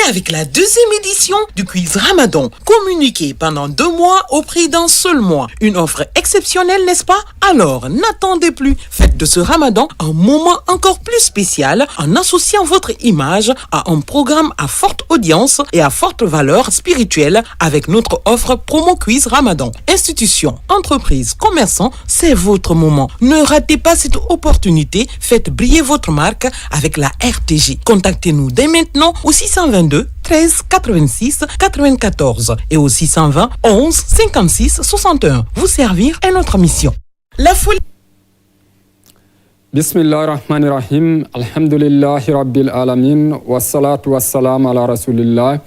avec la deuxième édition du quiz Ramadan. Communiqué pendant 2 mois au prix d'un seul mois. Une offre exceptionnelle, n'est-ce pas? Alors, n'attendez plus. Faites de ce Ramadan un moment encore plus spécial en associant votre image à un programme à forte audience et à forte valeur spirituelle avec notre offre promo quiz Ramadan. Institutions, entreprises, commerçants, c'est votre moment. Ne ratez pas cette opportunité. Faites briller votre marque avec la RTG. Contactez-nous dès maintenant au 622 13 86 94 et au 620 11 56 61. Vous servir est notre mission. La folie. Bismillahirrahmanirrahim. Alhamdulillahi Rabbil Alamin. Wassalatu wassalam ala Rasulillah.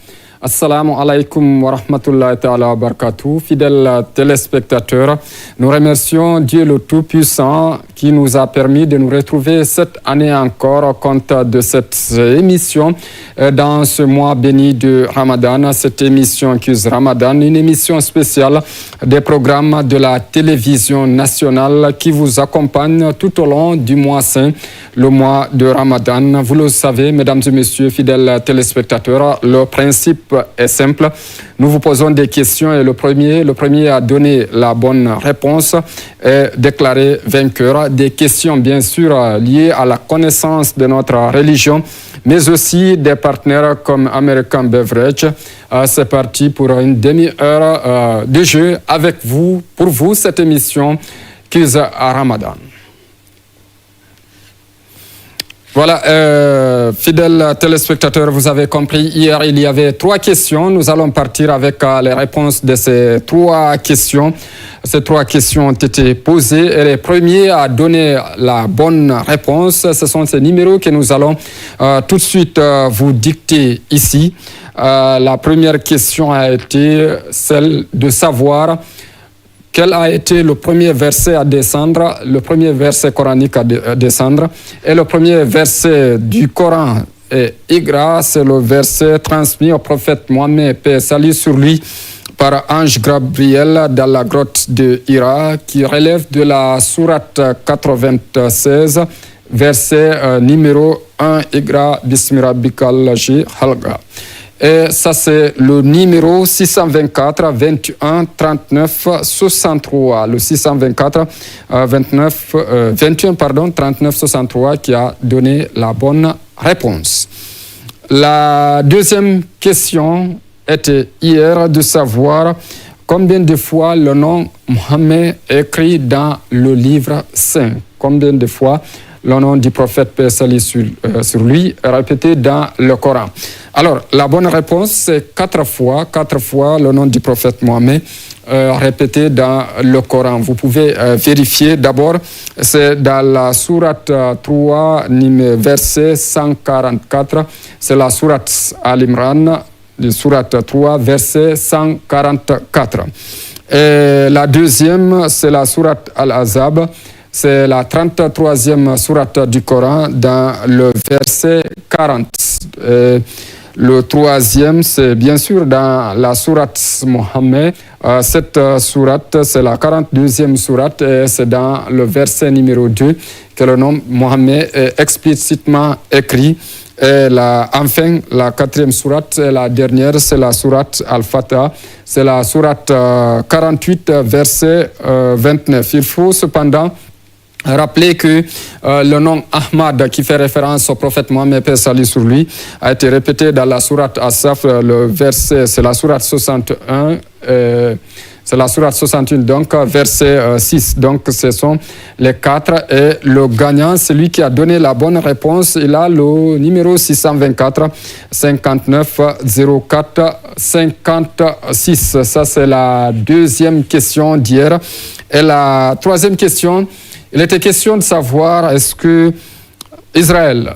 Assalamu alaikum wa rahmatullahi ta'ala wa barakatuh. Fidèles téléspectateurs, nous remercions Dieu le Tout-Puissant qui nous a permis de nous retrouver cette année encore au compte de cette émission dans ce mois béni de Ramadan, cette émission Quiz Ramadan, une émission spéciale des programmes de la télévision nationale qui vous accompagne tout au long du mois saint, le mois de Ramadan. Vous le savez, mesdames et messieurs, fidèles téléspectateurs, le principe est simple. Nous vous posons des questions et le premier à donner la bonne réponse est déclaré vainqueur. Des questions bien sûr liées à la connaissance de notre religion, mais aussi des partenaires comme American Beverage. C'est parti pour une demi-heure de jeu avec vous, pour vous, cette émission Quiz à Ramadan. Voilà, fidèles téléspectateurs, vous avez compris, hier il y avait 3 questions. Nous allons partir avec les réponses de ces 3 questions. Ces 3 questions ont été posées et les premiers à donner la bonne réponse, ce sont ces numéros que nous allons tout de suite vous dicter ici. La première question a été celle de savoir quel a été le premier verset à descendre, le premier verset coranique à descendre. Et le premier verset du Coran est Iqra, c'est le verset transmis au prophète Mohammed, paix et salut sur lui, par ange Gabriel dans la grotte de Hira, qui relève de la sourate 96, verset numéro 1, Iqra, Bismi rabbikal ladzi khalaq. Et ça, c'est le numéro 624 21 39 63. Le 624 21 39 63 qui a donné la bonne réponse. La deuxième question était hier de savoir combien de fois le nom Mohammed est écrit dans le livre saint. Combien de fois le nom du prophète paix et salut sur lui est répété dans le Coran. Alors, la bonne réponse, c'est 4 fois le nom du prophète Mohammed répété dans le Coran. Vous pouvez vérifier d'abord, c'est dans la sourate 3, verset 144, c'est la sourate Al-Imran, sourate 3, verset 144. Et la deuxième, c'est la sourate Al-Ahzab, c'est la 33e sourate du Coran dans le verset 40. Le troisième, c'est bien sûr dans la sourate Mohammed. Cette sourate, c'est la 42e sourate et c'est dans le verset numéro 2 que le nom Mohammed est explicitement écrit. Et enfin, la 4e sourate, la dernière, c'est la sourate Al-Fatiha. C'est la sourate 48, verset 29. Il faut cependant rappeler que le nom Ahmad, qui fait référence au prophète Mohammed, paix et salut sur lui, a été répété dans la sourate As-Saf, le verset, c'est la sourate 61, c'est la sourate 61, donc verset 6. Donc ce sont les 4 et le gagnant, celui qui a donné la bonne réponse, il a le numéro 624 59 04 56. Ça, c'est la deuxième question d'hier. Et la troisième question, il était question de savoir est-ce que Israël,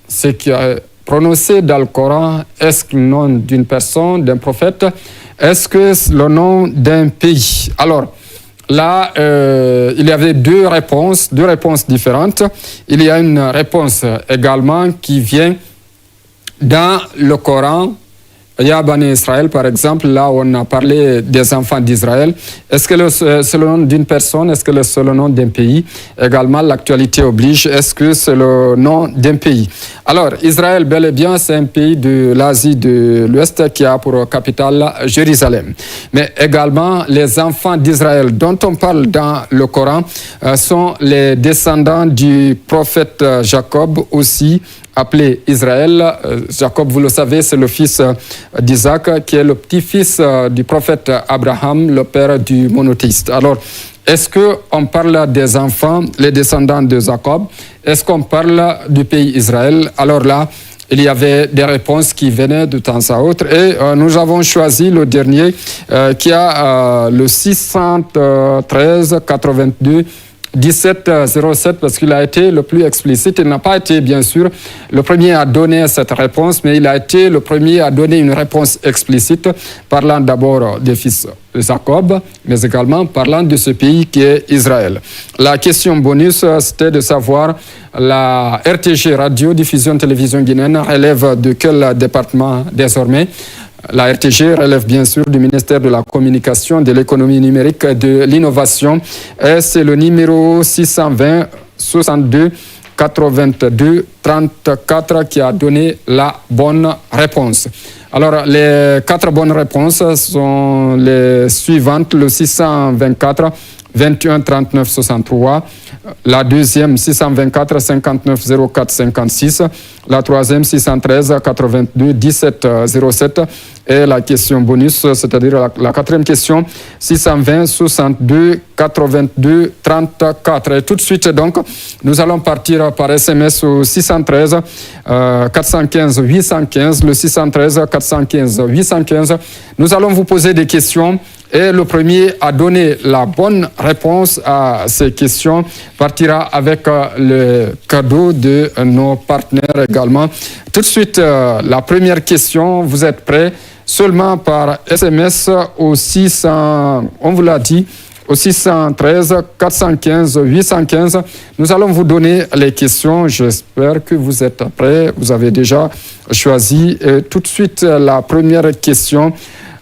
ce qui est prononcé dans le Coran, est-ce le nom d'une personne, d'un prophète, est-ce que c'est le nom d'un pays? Alors, là, il y avait deux réponses différentes. Il y a une réponse également qui vient dans le Coran, il y a Bani Israël, par exemple, là on a parlé des enfants d'Israël. Est-ce que c'est le nom d'une personne? Est-ce que c'est le nom d'un pays? Également, l'actualité oblige. Est-ce que c'est le nom d'un pays? Alors, Israël, bel et bien, c'est un pays de l'Asie de l'Ouest qui a pour capitale Jérusalem. Mais également, les enfants d'Israël dont on parle dans le Coran sont les descendants du prophète Jacob, aussi appelé Israël. Jacob, vous le savez, c'est le fils d'Isaac, qui est le petit-fils du prophète Abraham, le père du monothéiste. Alors, est-ce qu'on parle des enfants, les descendants de Jacob? Est-ce qu'on parle du pays Israël? Alors là, il y avait des réponses qui venaient de temps à autre et nous avons choisi le dernier qui a le 613 82 1707 parce qu'il a été le plus explicite. Il n'a pas été, bien sûr, le premier à donner cette réponse, mais il a été le premier à donner une réponse explicite, parlant d'abord des fils de Jacob, mais également parlant de ce pays qui est Israël. La question bonus, c'était de savoir la RTG, Radio Diffusion Télévision Guinéenne, relève de quel département désormais? La RTG relève bien sûr du ministère de la Communication, de l'économie numérique et de l'innovation. Et c'est le numéro 620 62 82 34 qui a donné la bonne réponse. Alors, les 4 bonnes réponses sont les suivantes. Le 624 21 39 63, la deuxième 624 59 04 56, la troisième 613 82 17 07 et la question bonus, c'est-à-dire la quatrième question 620 62 82 34. Et tout de suite donc, nous allons partir par SMS au 613 415 815, le 613 415 815. Nous allons vous poser des questions. Et le premier à donner la bonne réponse à ces questions partira avec le cadeau de nos partenaires également. Tout de suite, la première question, vous êtes prêts? Seulement par SMS au 600, on vous l'a dit, au 613 415 815. Nous allons vous donner les questions. J'espère que vous êtes prêts. Vous avez déjà choisi. Et tout de suite, la première question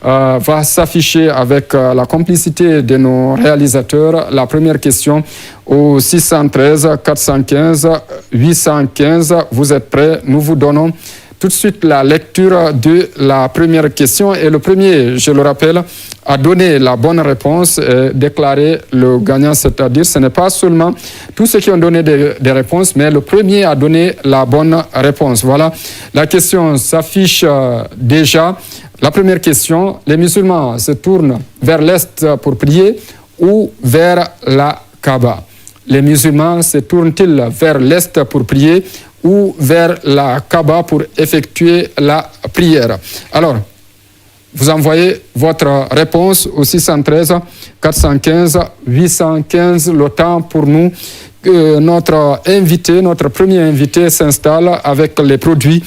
va s'afficher avec la complicité de nos réalisateurs. La première question au 613 415 815. Vous êtes prêts? Nous vous donnons tout de suite la lecture de la première question. Et le premier, je le rappelle, a donné la bonne réponse et déclaré le gagnant, c'est-à-dire ce n'est pas seulement tous ceux qui ont donné des réponses, mais le premier a donné la bonne réponse. Voilà, la question s'affiche déjà. La première question, les musulmans se tournent vers l'Est pour prier ou vers la Kaaba? Les musulmans se tournent-ils vers l'Est pour prier ou vers la Kaaba pour effectuer la prière? Alors, vous envoyez votre réponse au 613 415 815. Le temps pour nous que notre premier invité s'installe avec les produits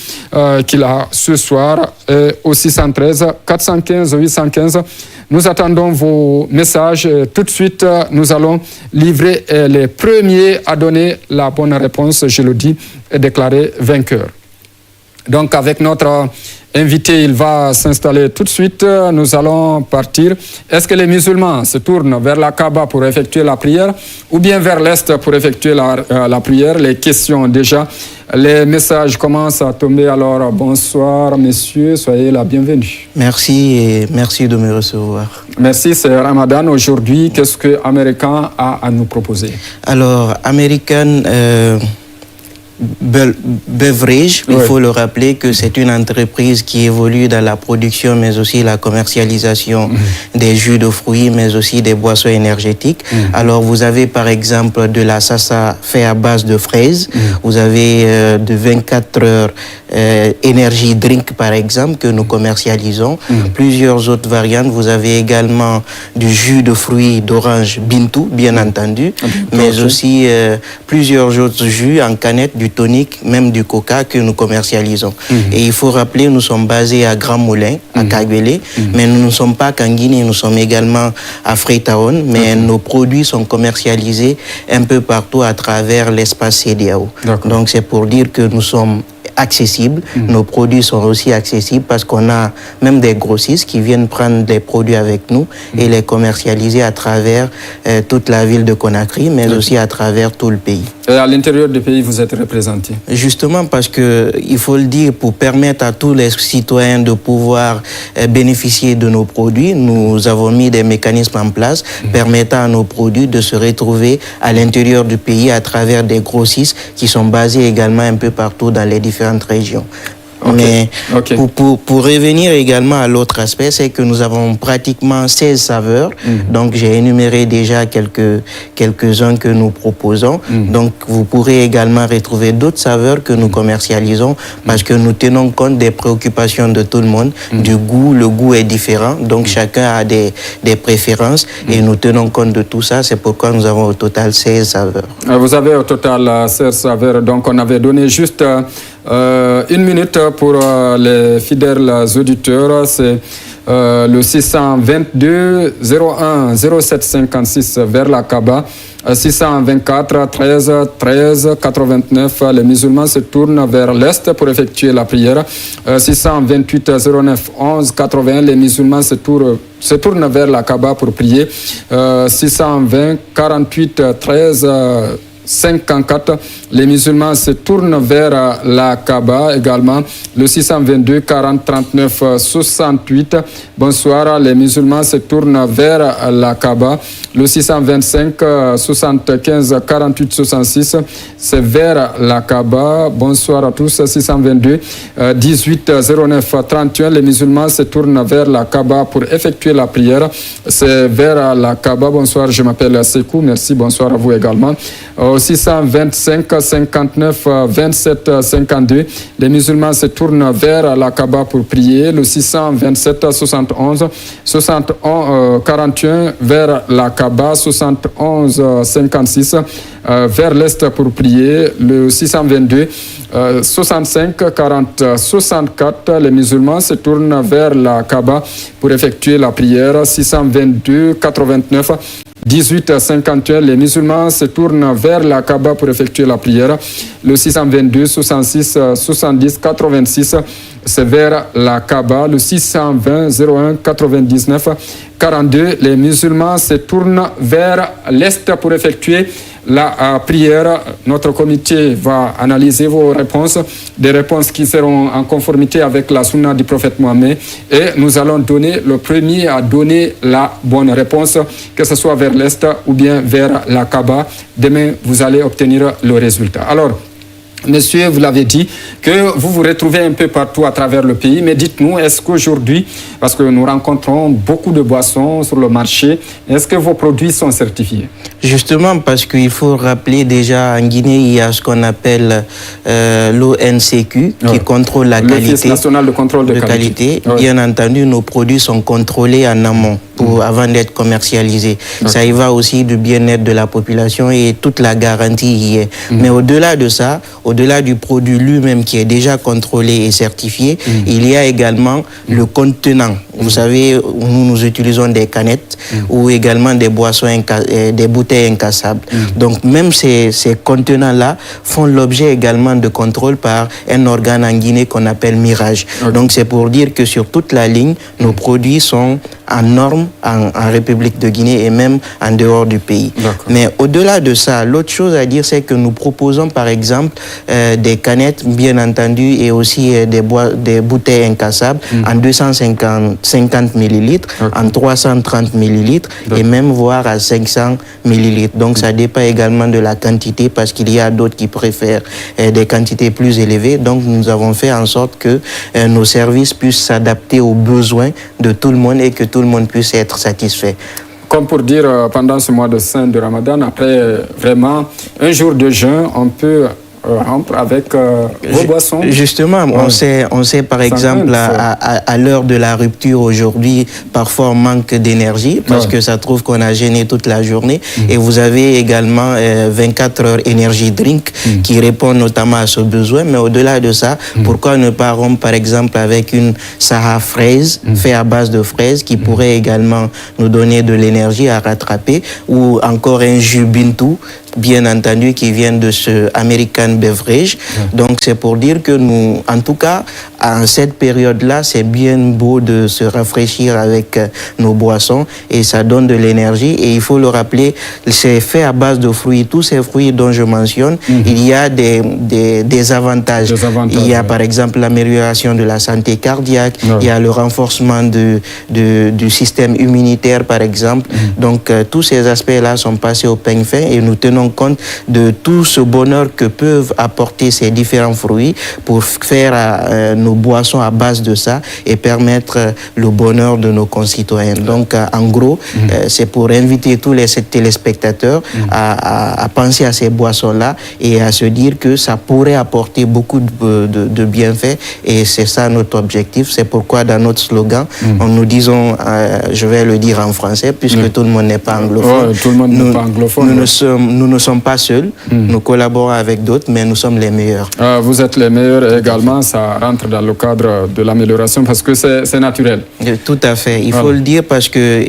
qu'il a ce soir au 613 415 815. Nous attendons vos messages. Tout de suite, nous allons livrer les premiers à donner la bonne réponse, je le dis, et déclarer vainqueur. Donc, avec notre invité, il va s'installer tout de suite. Nous allons partir. Est-ce que les musulmans se tournent vers la Kaaba pour effectuer la prière ou bien vers l'Est pour effectuer la prière? Les questions déjà. Les messages commencent à tomber. Alors, bonsoir, messieurs. Soyez la bienvenue. Merci et merci de me recevoir. Merci, c'est Ramadan. Aujourd'hui, qu'est-ce que American a à nous proposer? Alors, American Beverage, il faut le rappeler que c'est une entreprise qui évolue dans la production mais aussi la commercialisation des jus de fruits mais aussi des boissons énergétiques. Alors vous avez par exemple de la sasa fait à base de fraises, vous avez de 24 heures Energy Drink par exemple que nous commercialisons, plusieurs autres variantes. Vous avez également du jus de fruits d'orange Bintou bien entendu, mais aussi plusieurs autres jus en canette, du tonique, même du coca que nous commercialisons. Et il faut rappeler, nous sommes basés à Grand Moulin, à Kagbélé, mais nous ne sommes pas qu'en Guinée, nous sommes également à Freetown, mais nos produits sont commercialisés un peu partout à travers l'espace CEDEAO. Donc c'est pour dire que nous sommes accessible. Nos produits sont aussi accessibles parce qu'on a même des grossistes qui viennent prendre des produits avec nous et les commercialiser à travers toute la ville de Conakry, mais aussi à travers tout le pays. Et à l'intérieur du pays, vous êtes représenté? Justement parce que, il faut le dire, pour permettre à tous les citoyens de pouvoir bénéficier de nos produits, nous avons mis des mécanismes en place permettant à nos produits de se retrouver à l'intérieur du pays à travers des grossistes qui sont basés également un peu partout dans les différentes régions. Mais pour revenir également à l'autre aspect, c'est que nous avons pratiquement 16 saveurs. Donc, j'ai énuméré déjà quelques-uns que nous proposons. Donc, vous pourrez également retrouver d'autres saveurs que nous commercialisons parce que nous tenons compte des préoccupations de tout le monde, du goût. Le goût est différent, donc chacun a des préférences et nous tenons compte de tout ça. C'est pourquoi nous avons au total 16 saveurs. Vous avez au total 16 saveurs, donc on avait donné juste... 1 minute pour les fidèles auditeurs, c'est le 622 01 07 56 vers la Kaaba, 624 13 13 89. Les musulmans se tournent vers l'est pour effectuer la prière. 628 09 11 80. Les musulmans se tournent vers la Kaaba pour prier. 620 48 13 54, les musulmans se tournent vers la Kaaba également. Le 622 40 39 68. Bonsoir, les musulmans se tournent vers la Kaaba. Le 625 75 48 66, c'est vers la Kaaba. Bonsoir à tous. 622 18 09 31, les musulmans se tournent vers la Kaaba pour effectuer la prière. C'est vers la Kaaba. Bonsoir, je m'appelle Sekou. Merci, bonsoir à vous également. 625 59 27 52, les musulmans se tournent vers la Kaaba pour prier. Le 627 71 41 vers la Kaaba. 71 56 vers l'est pour prier. Le 622 65 40 64, les musulmans se tournent vers la Kaaba pour effectuer la prière. 622 89 18 51, les musulmans se tournent vers la Kaaba pour effectuer la prière. Le 622 66 70 86, c'est vers la Kaaba. Le 620 01 99 42, les musulmans se tournent vers l'est pour effectuer la prière. Notre comité va analyser vos réponses, des réponses qui seront en conformité avec la sunna du prophète Mohammed, et nous allons donner le premier à donner la bonne réponse, que ce soit vers l'est ou bien vers la Kaaba. Demain, vous allez obtenir le résultat. Alors, Monsieur, vous l'avez dit, que vous vous retrouvez un peu partout à travers le pays, mais dites-nous, est-ce qu'aujourd'hui, parce que nous rencontrons beaucoup de boissons sur le marché, est-ce que vos produits sont certifiés? Justement, parce qu'il faut rappeler déjà, en Guinée, il y a ce qu'on appelle l'ONCQ, qui contrôle la qualité. L'Office national de contrôle de qualité. Oui. Bien entendu, nos produits sont contrôlés en amont avant d'être commercialisés. Ça y va aussi du bien-être de la population et toute la garantie y est. Mais au-delà de ça, au-delà du produit lui-même qui est déjà contrôlé et certifié, il y a également le contenant. Vous savez, nous utilisons des canettes ou également des boissons, des bouteilles incassables. Donc même ces contenants-là font l'objet également de contrôle par un organe en Guinée qu'on appelle Mirage. Donc c'est pour dire que sur toute la ligne, nos produits sont en norme en République de Guinée et même en dehors du pays. Mais au-delà de ça, l'autre chose à dire, c'est que nous proposons par exemple des canettes, bien entendu, et aussi des bouteilles incassables en 250 millilitres, en 330 millilitres et même voire à 500 millilitres. Donc ça dépend également de la quantité parce qu'il y a d'autres qui préfèrent des quantités plus élevées. Donc nous avons fait en sorte que nos services puissent s'adapter aux besoins de tout le monde et que tout le monde puisse être satisfait. Comme pour dire, pendant ce mois de Saint de Ramadan, après vraiment un jour de jeûne, on peut rompre avec vos boissons. Justement, on sait par exemple à l'heure de la rupture aujourd'hui, parfois on manque d'énergie parce que ça trouve qu'on a jeûné toute la journée. Et vous avez également 24 heures énergie drink qui répond notamment à ce besoin. Mais au-delà de ça, pourquoi ne pas rompre par exemple avec une Saha fraise fait à base de fraises qui pourrait également nous donner de l'énergie à rattraper, ou encore un jus Bintou bien entendu, qui viennent de ce American Beverage. Donc, c'est pour dire que nous, en tout cas, à cette période-là, c'est bien beau de se rafraîchir avec nos boissons et ça donne de l'énergie. Et il faut le rappeler, c'est fait à base de fruits. Tous ces fruits dont je mentionne, il y a des avantages. Il y a par exemple l'amélioration de la santé cardiaque, il y a le renforcement du système immunitaire par exemple. Donc tous ces aspects-là sont passés au peigne fin et nous tenons compte de tout ce bonheur que peuvent apporter ces différents fruits pour faire nos boissons à base de ça et permettre le bonheur de nos concitoyens. Donc en gros, c'est pour inviter tous les téléspectateurs à penser à ces boissons-là et à se dire que ça pourrait apporter beaucoup de bienfaits et c'est ça notre objectif. C'est pourquoi dans notre slogan, nous disons, je vais le dire en français puisque tout le monde n'est pas anglophone. Tout le monde n'est pas anglophone. Nous ne sommes pas seuls, nous collaborons avec d'autres, mais nous sommes les meilleurs. Vous êtes les meilleurs et également ça rentre dans le cadre de l'amélioration parce que c'est naturel. Tout à fait, il faut le dire parce que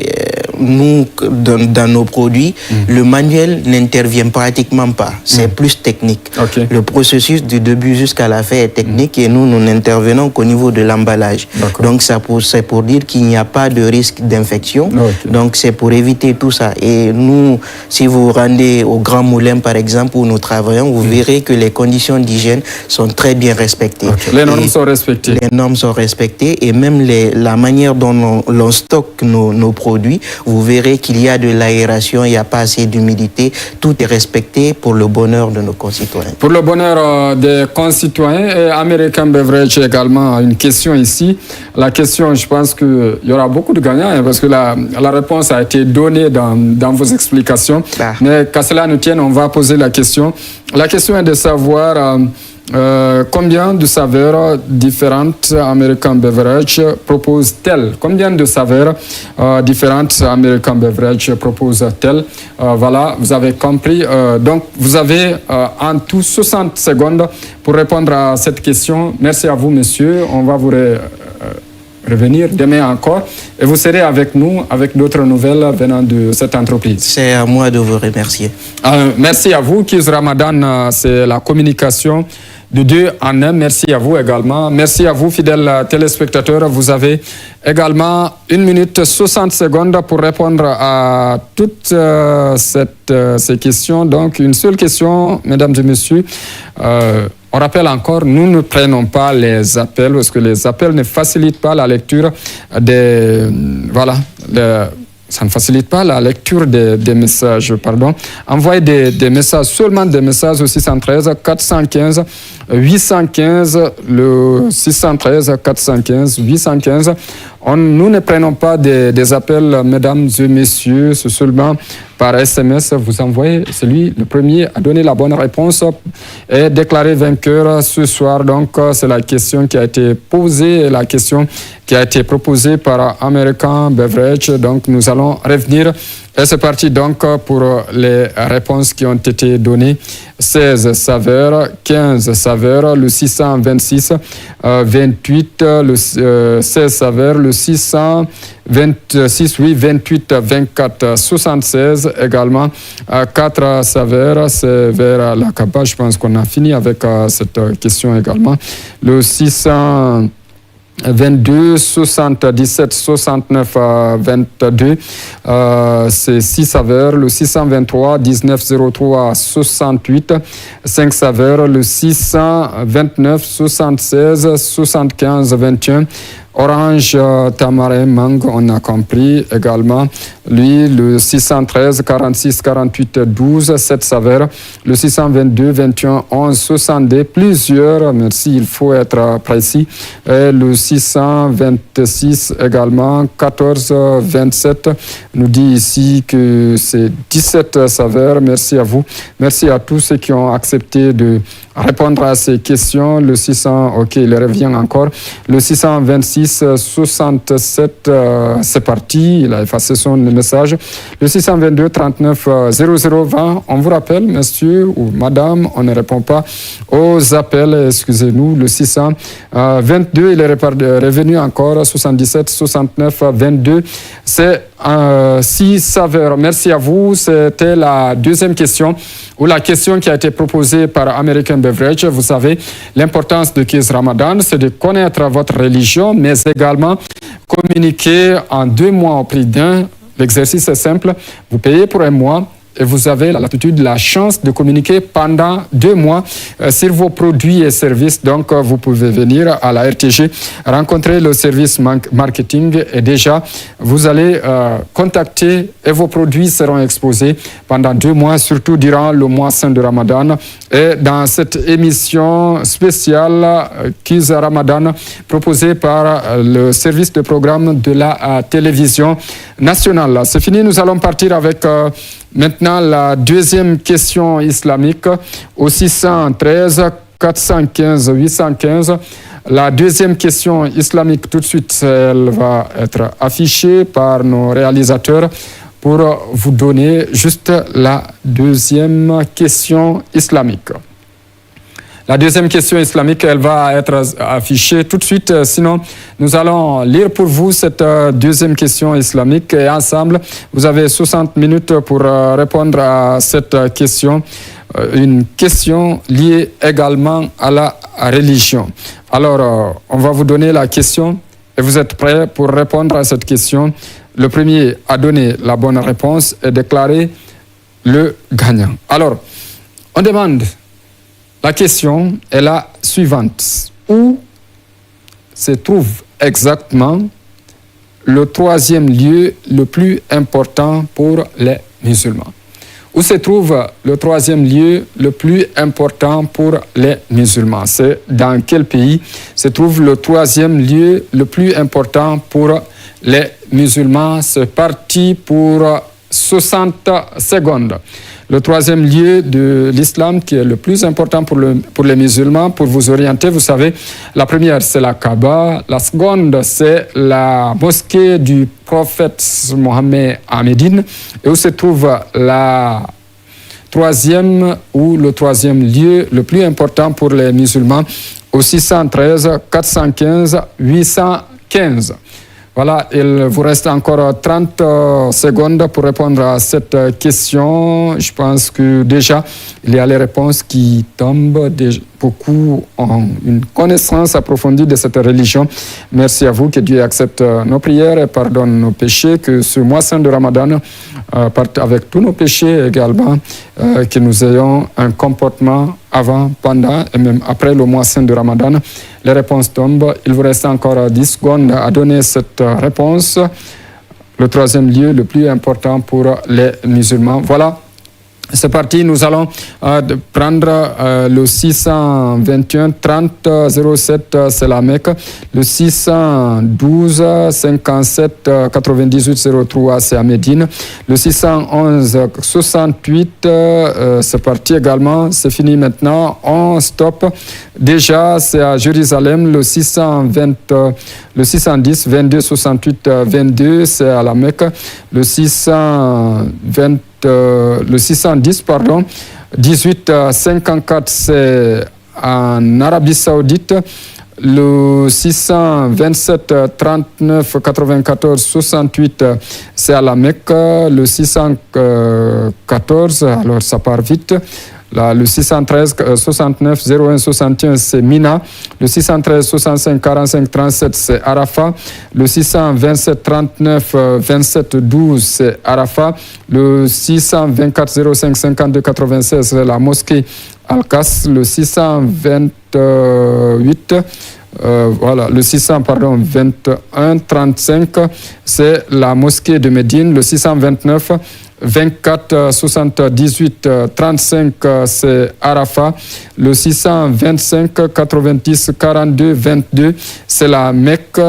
nous, dans nos produits, le manuel n'intervient pratiquement pas. C'est plus technique. Le processus du début jusqu'à la fin est technique et nous n'intervenons qu'au niveau de l'emballage. Donc, c'est pour dire qu'il n'y a pas de risque d'infection. Donc, c'est pour éviter tout ça. Et nous, si vous vous rendez au Grand Moulin, par exemple, où nous travaillons, vous verrez que les conditions d'hygiène sont très bien respectées. Les normes sont respectées. Les normes sont respectées et même la manière dont l'on stocke nos produits, vous verrez qu'il y a de l'aération, il n'y a pas assez d'humidité. Tout est respecté pour le bonheur de nos concitoyens. Pour le bonheur des concitoyens, et American Beverage également a une question ici. La question, je pense qu'il y aura beaucoup de gagnants hein, parce que la réponse a été donnée dans vos explications. Mais qu'à cela ne tienne, on va poser la question. La question est de savoir... combien de saveurs différentes American Beverage propose-t-elle? Combien de saveurs différentes American Beverage propose-t-elle? Voilà, vous avez compris. Donc, vous avez en tout 60 secondes pour répondre à cette question. Merci à vous, monsieur. On va vous revenir demain encore et vous serez avec nous avec d'autres nouvelles venant de cette entreprise. C'est à moi de vous remercier. Merci à vous. Kiz Ramadan, c'est la communication de 2 en 1. Merci à vous également. Merci à vous, fidèles téléspectateurs. Vous avez également 1 minute 60 secondes pour répondre à toutes ces questions. Donc, une seule question, mesdames et messieurs. On rappelle encore, nous ne prenons pas les appels parce que les appels ne facilitent pas la lecture des... Voilà, ça ne facilite pas la lecture des messages, pardon. Envoyez des messages, seulement des messages au 613 415 815, le 613 415 815. Nous ne prenons pas des appels, mesdames et messieurs, c'est seulement par SMS. Vous envoyez le premier à donner la bonne réponse et déclarer vainqueur ce soir. Donc, c'est la question qui a été posée, la question qui a été proposée par American Beverage. Donc, nous allons revenir. Et c'est parti donc pour les réponses qui ont été données. 16 saveurs, 15 saveurs, le 626, 28, le 16 saveurs, le 626, oui, 28, 24, 76 également. 4 saveurs, c'est vers la Kaba. Je pense qu'on a fini avec cette question également. Le 600... 22, 77, 69, 22, c'est 6 saveurs, le 623, 19, 03, 68, 5 saveurs, le 629, 76, 75, 21, orange, tamarin, mangue, on a compris également. Lui, le 613, 46, 48, 12, 7 saveurs. Le 622, 21, 11, 62, plusieurs, merci, il faut être précis. Et le 626 également, 14, 27, nous dit ici que c'est 17 saveurs. Merci à vous. Merci à tous ceux qui ont accepté de répondre à ces questions. Le 600, ok, il revient encore. Le 626, 67, c'est parti. Il a effacé son message. Le 622, 39, 0020. On vous rappelle, monsieur ou madame, on ne répond pas aux appels. Excusez-nous. Le 622, il est revenu encore. 77, 69, 22. C'est 6 saveurs. Merci à vous. C'était la deuxième question, ou la question qui a été proposée par American Beverage. Vous savez, l'importance de quiz Ramadan, c'est de connaître votre religion, mais également communiquer en 2 mois au prix d'un. L'exercice est simple. Vous payez pour 1 mois. Et vous avez la chance de communiquer pendant 2 mois sur vos produits et services. Donc, vous pouvez venir à la RTG, rencontrer le service marketing et déjà, vous allez contacter et vos produits seront exposés pendant 2 mois, surtout durant le mois saint de Ramadan. Et dans cette émission spéciale Quiz Ramadan, proposée par le service de programme de la télévision nationale. C'est fini, nous allons partir avec... Maintenant, la deuxième question islamique au 613 415 815. La deuxième question islamique, tout de suite, elle va être affichée par nos réalisateurs pour vous donner juste la deuxième question islamique. La deuxième question islamique, elle va être affichée tout de suite. Sinon, nous allons lire pour vous cette deuxième question islamique. Et ensemble, vous avez 60 minutes pour répondre à cette question. Une question liée également à la religion. Alors, on va vous donner la question et vous êtes prêts pour répondre à cette question. Le premier à donner la bonne réponse est déclaré le gagnant. Alors, on demande... La question est la suivante. Où se trouve exactement le 3e lieu le plus important pour les musulmans? Où se trouve le 3e lieu le plus important pour les musulmans? C'est dans quel pays se trouve le 3e lieu le plus important pour les musulmans? C'est parti pour 60 secondes. Le 3e lieu de l'islam qui est le plus important pour les musulmans, pour vous orienter, vous savez, la première c'est la Kaaba, la seconde c'est la mosquée du prophète Mohammed à Médine, et où se trouve la 3e ou le 3e lieu le plus important pour les musulmans au 613 415 815. Voilà, il vous reste encore 30 secondes pour répondre à cette question. Je pense que déjà, il y a les réponses qui tombent. Beaucoup ont une connaissance approfondie de cette religion. Merci à vous, que Dieu accepte nos prières et pardonne nos péchés, que ce mois saint de Ramadan parte avec tous nos péchés également, que nous ayons un comportement avant, pendant et même après le mois saint de Ramadan. Les réponses tombent. Il vous reste encore 10 secondes à donner cette réponse. Le 3e lieu le plus important pour les musulmans. Voilà. C'est parti, nous allons prendre le 621 30 07, c'est la Mecque. Le 612 57 98 03, c'est à Médine. Le 611 68, c'est parti également. C'est fini maintenant. On stoppe. Déjà, c'est à Jérusalem. Le 610 22 68 22, c'est à la Mecque. Le 610, pardon, 18 54, c'est en Arabie Saoudite. Le 627 39 94 68, c'est à la Mecque. Le 614, alors ça part vite. Là, le 613 69 01 61, c'est Mina. Le 613 65 45 37, c'est Arafat. Le 627 39 27 12, c'est Arafat. Le 624 05 52 96, c'est la mosquée Al-Qas. Le 628 voilà, le 621 35, c'est la mosquée de Médine. Le 629 24 78 35, c'est Arafat. Le 625 90 42 22, c'est la Mecque,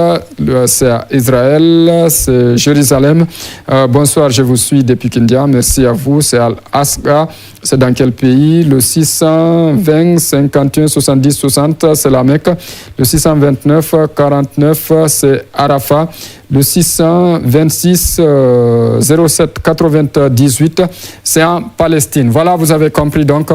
c'est Israël, c'est Jérusalem. Bonsoir, je vous suis depuis Kindia. Merci à vous. C'est Al-Asqa. C'est dans quel pays? Le 620 51 70 60, c'est la Mecque. Le 629 49, c'est Arafat. Le 626 07 88, 18, c'est en Palestine. Voilà, vous avez compris, donc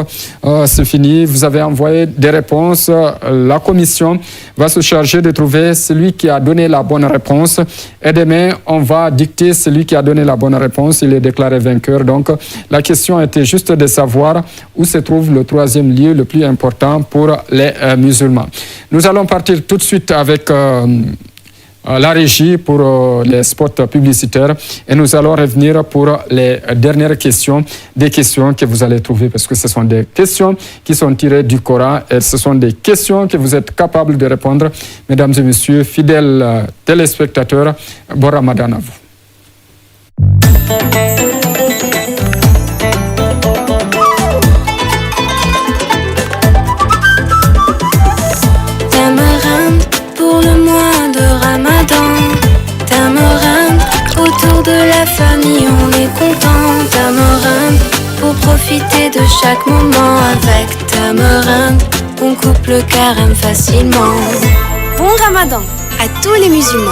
c'est fini. Vous avez envoyé des réponses. La commission va se charger de trouver celui qui a donné la bonne réponse. Et demain, on va dicter celui qui a donné la bonne réponse. Il est déclaré vainqueur. Donc, la question était juste de savoir où se trouve le troisième lieu le plus important pour les musulmans. Nous allons partir tout de suite avec la régie pour les spots publicitaires et nous allons revenir pour les dernières questions, des questions que vous allez trouver parce que ce sont des questions qui sont tirées du Coran et ce sont des questions que vous êtes capables de répondre. Mesdames et messieurs, fidèles téléspectateurs, bon Ramadan à vous. Autour de la famille, on est content. Tamarinde, pour profiter de chaque moment. Avec Tamarinde, on coupe le carême facilement. Bon Ramadan à tous les musulmans.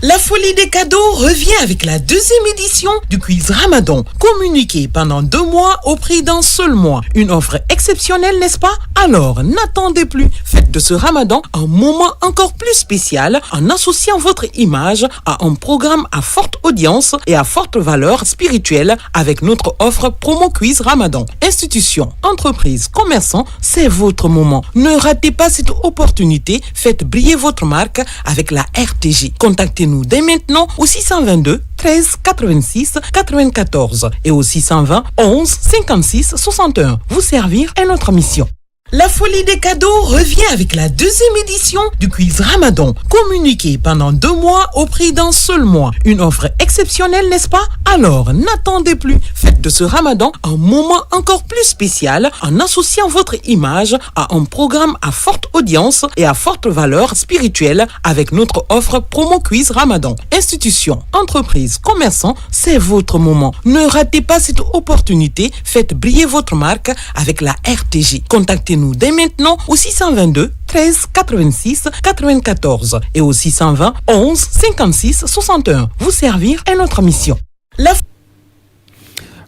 La folie des cadeaux revient avec la deuxième édition du quiz Ramadan. Communiqué pendant 2 mois au prix d'un seul mois. Une offre exceptionnelle, n'est-ce pas? Alors, n'attendez plus. Faites de ce Ramadan un moment encore plus spécial en associant votre image à un programme à forte audience et à forte valeur spirituelle avec notre offre promo quiz Ramadan. Institutions, entreprises, commerçants, c'est votre moment. Ne ratez pas cette opportunité. Faites briller votre marque avec la RTG. Contactez-nous dès maintenant au 622 13 86 94 et au 620 11 56 61. Vous servir est notre mission. La folie des cadeaux revient avec la deuxième édition du quiz Ramadan. Communiqué pendant 2 mois au prix d'un seul mois. Une offre exceptionnelle, n'est-ce pas? Alors, n'attendez plus. Faites de ce Ramadan un moment encore plus spécial en associant votre image à un programme à forte audience et à forte valeur spirituelle avec notre offre promo quiz Ramadan. Institutions, entreprises, commerçants, c'est votre moment. Ne ratez pas cette opportunité. Faites briller votre marque avec la RTG. Contactez-nous dès maintenant au 622 13 86 94 et au 620 11 56 61. Vous servir est notre mission.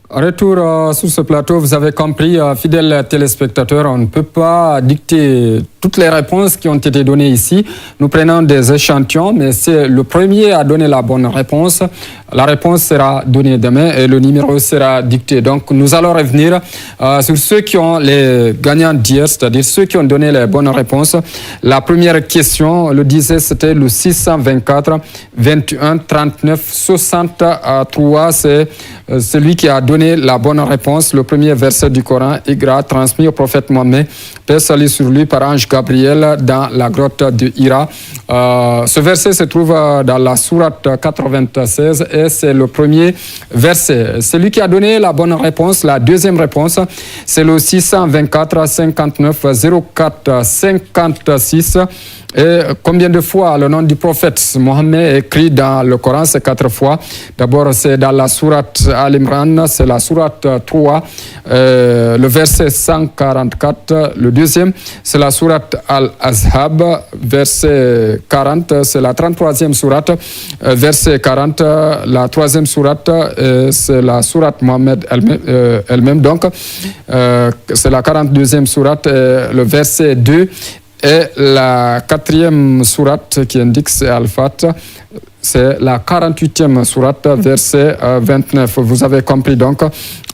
Retour sur ce plateau, vous avez compris, fidèles téléspectateurs, on ne peut pas dicter toutes les réponses qui ont été données ici. Nous prenons des échantillons, mais c'est le premier à donner la bonne réponse. La réponse sera donnée demain et le numéro sera dicté. Donc, nous allons revenir sur ceux qui ont les gagnants d'hier, c'est-à-dire ceux qui ont donné les bonnes réponses. La première question, le disait, c'était le 624 21 39 63. C'est celui qui a donné la bonne réponse. Le premier verset du Coran, Iqra, transmis au prophète Mohammed, paix salut sur lui par ange Gabriel dans la grotte de Hira. Ce verset se trouve dans la sourate 96 et c'est le premier verset. Celui qui a donné la bonne réponse, la deuxième réponse, c'est le 624 59 04 56. Et combien de fois le nom du prophète Mohammed est écrit dans le Coran? C'est 4 fois. D'abord, c'est dans la sourate Al-Imran, c'est la sourate 3, le verset 144. Le deuxième, c'est la sourate Al-Azhab, verset 40. C'est la 33e sourate, verset 40. La troisième sourate, c'est la sourate Mohammed elle-même. Donc, c'est la 42e sourate, le verset 2. Et la 4e sourate qui indique c'est Al-Fat, c'est la 48e sourate, verset 29. Vous avez compris donc.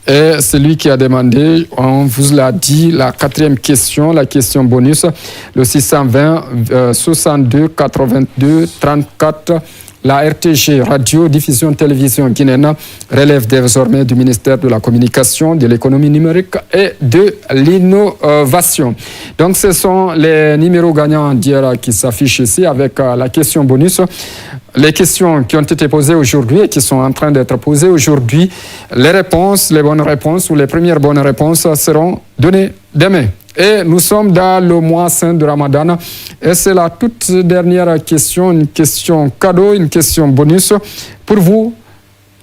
Et celui qui a demandé, on vous l'a dit, la 4e question, la question bonus, le 620 62 82 34. La RTG, Radio Diffusion Télévision Guinéenne, relève désormais du ministère de la Communication, de l'économie numérique et de l'innovation. Donc, ce sont les numéros gagnants d'hier qui s'affichent ici avec la question bonus. Les questions qui ont été posées aujourd'hui et qui sont en train d'être posées aujourd'hui, les réponses, les bonnes réponses ou les premières bonnes réponses seront données demain. Et nous sommes dans le mois saint de Ramadan. Et c'est la toute dernière question, une question cadeau, une question bonus. Pour vous,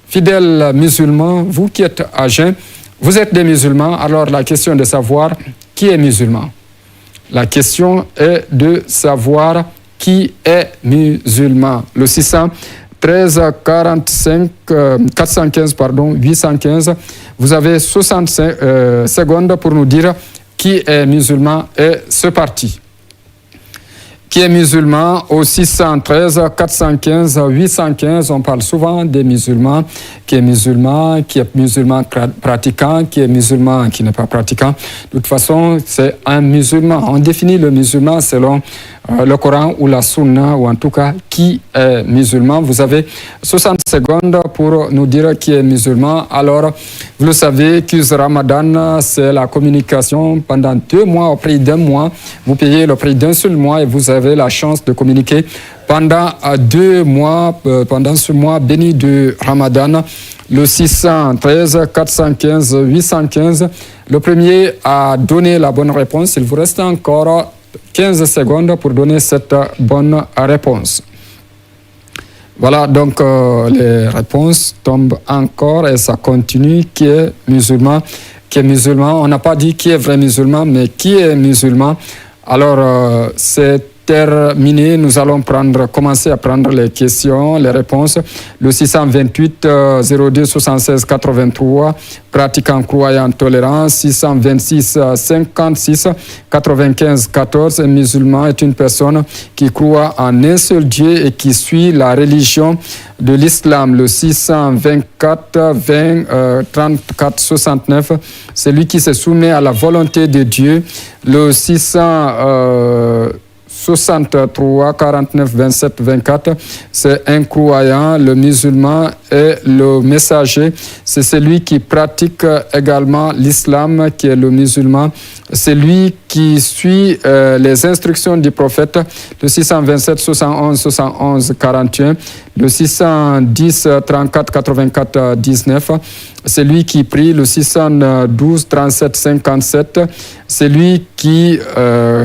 fidèles musulmans, vous qui êtes à jeun, vous êtes des musulmans, alors la question est de savoir qui est musulman. La question est de savoir qui est musulman. Le 613 45 415 815. Vous avez 65 secondes pour nous dire qui est musulman et c'est parti. Qui est musulman au 613 415 815. On parle souvent des musulmans, qui est musulman pratiquant, qui est musulman qui n'est pas pratiquant. De toute façon, c'est un musulman. On définit le musulman selon le Coran ou la Sunna, ou en tout cas qui est musulman. Vous avez 60 secondes pour nous dire qui est musulman. Alors, vous le savez, Kuz Ramadan, c'est la communication pendant 2 mois au prix d'1 mois. Vous payez le prix d'un seul mois et vous avez la chance de communiquer pendant 2 mois, pendant ce mois béni de Ramadan. Le 613 415 815. Le premier a donné la bonne réponse. Il vous reste encore 15 secondes pour donner cette bonne réponse. Voilà, donc les réponses tombent encore et ça continue. Qui est musulman? Qui est musulman? On n'a pas dit qui est vrai musulman, mais qui est musulman? Alors, c'est terminé. Nous allons commencer à prendre les questions, les réponses. Le 628 02 76 83, pratiquant, croyant, tolérant. 626 56 95 14. Un musulman est une personne qui croit en un seul Dieu et qui suit la religion de l'islam. Le 624 20 34 69, c'est lui qui se soumet à la volonté de Dieu. Le 663 49 27 24, c'est un croyant. Le musulman est le messager. C'est celui qui pratique également l'islam qui est le musulman. C'est lui qui suit les instructions du prophète. Le 627 71 71 41, le 610 34 84 19, c'est lui qui prie. Le 612 37 57, c'est lui qui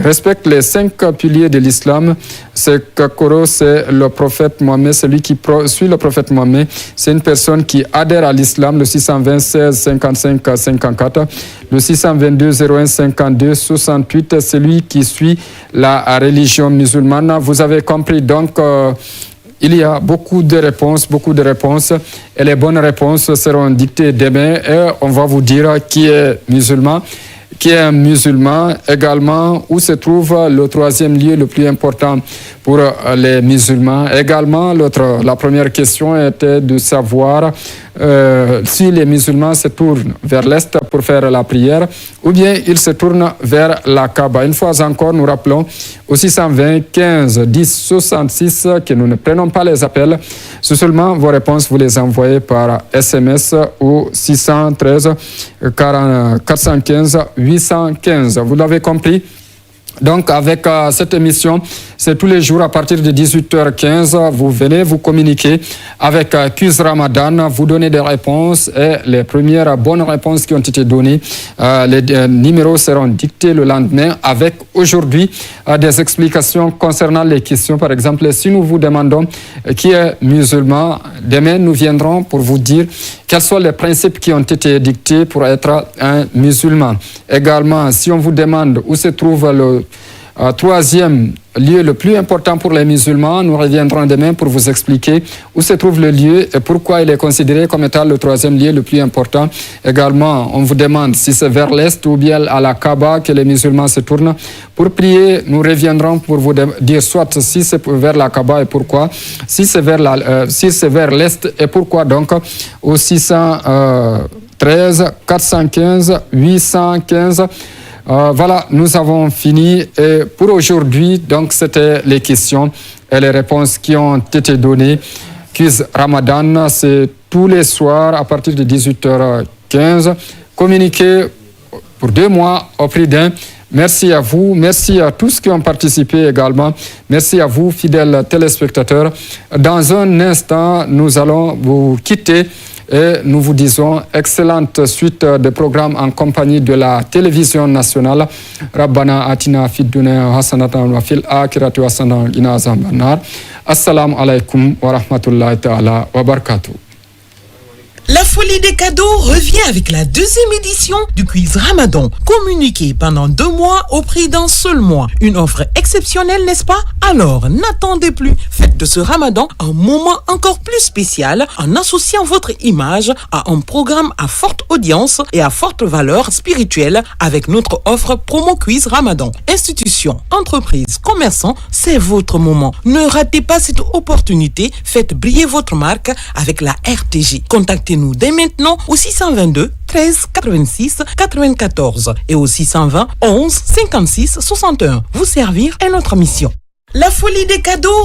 respecte les 5 piliers de l'islam. C'est le prophète Mohammed, celui qui suit le prophète Mohammed. C'est une personne qui adhère à l'islam. Le 626 55 54, le 622 01 52 68, c'est lui qui suit la religion musulmane. Vous avez compris donc. Il y a beaucoup de réponses, et les bonnes réponses seront dictées demain et on va vous dire qui est musulman. Qui est un musulman également, où se trouve le 3e lieu le plus important pour les musulmans. Également, la première question était de savoir si les musulmans se tournent vers l'Est pour faire la prière ou bien ils se tournent vers la Kaaba. Une fois encore, nous rappelons au 620 15 10 66 que nous ne prenons pas les appels. C'est seulement vos réponses, vous les envoyez par SMS au 613 415 815. Vous l'avez compris. Donc, avec cette émission, c'est tous les jours à partir de 18h15. Vous venez, vous communiquer avec Kuz Ramadan, vous donnez des réponses et les premières bonnes réponses qui ont été données, les numéros seront dictés le lendemain avec aujourd'hui des explications concernant les questions. Par exemple, si nous vous demandons qui est musulman, demain nous viendrons pour vous dire quels sont les principes qui ont été dictés pour être un musulman. Également, si on vous demande où se trouve le 3e lieu le plus important pour les musulmans, nous reviendrons demain pour vous expliquer où se trouve le lieu et pourquoi il est considéré comme étant le 3e lieu le plus important. Également, on vous demande si c'est vers l'Est ou bien à la Kaaba que les musulmans se tournent pour prier. Nous reviendrons pour vous dire soit si c'est vers la Kaaba et pourquoi, si c'est vers l'Est et pourquoi. Donc, au 613 415 815. Voilà, nous avons fini et pour aujourd'hui, donc c'était les questions et les réponses qui ont été données. Kuz Ramadan, c'est tous les soirs à partir de 18h15. Communiquez pour 2 mois au prix d'un. Merci à vous, merci à tous qui ont participé également. Merci à vous, fidèles téléspectateurs. Dans un instant, nous allons vous quitter. Et nous vous disons excellente suite de programmes en compagnie de la télévision nationale. Rabbana atina fid dunya hasanatan wa fil akhirati hasanatan wa qina azaban nar. Assalamu alaikum wa rahmatullahi ta'ala wa barakatuh. La folie des cadeaux revient avec la deuxième édition du quiz Ramadan. Communiquez pendant 2 mois au prix d'un seul mois. Une offre exceptionnelle, n'est-ce pas? Alors, n'attendez plus. Faites de ce Ramadan un moment encore plus spécial en associant votre image à un programme à forte audience et à forte valeur spirituelle avec notre offre promo quiz Ramadan. Institutions, entreprises, commerçants, c'est votre moment. Ne ratez pas cette opportunité. Faites briller votre marque avec la RTG. Contactez-nous dès maintenant au 622 13 86 94 et au 620 11 56 61. Vous servir est notre mission. La folie des cadeaux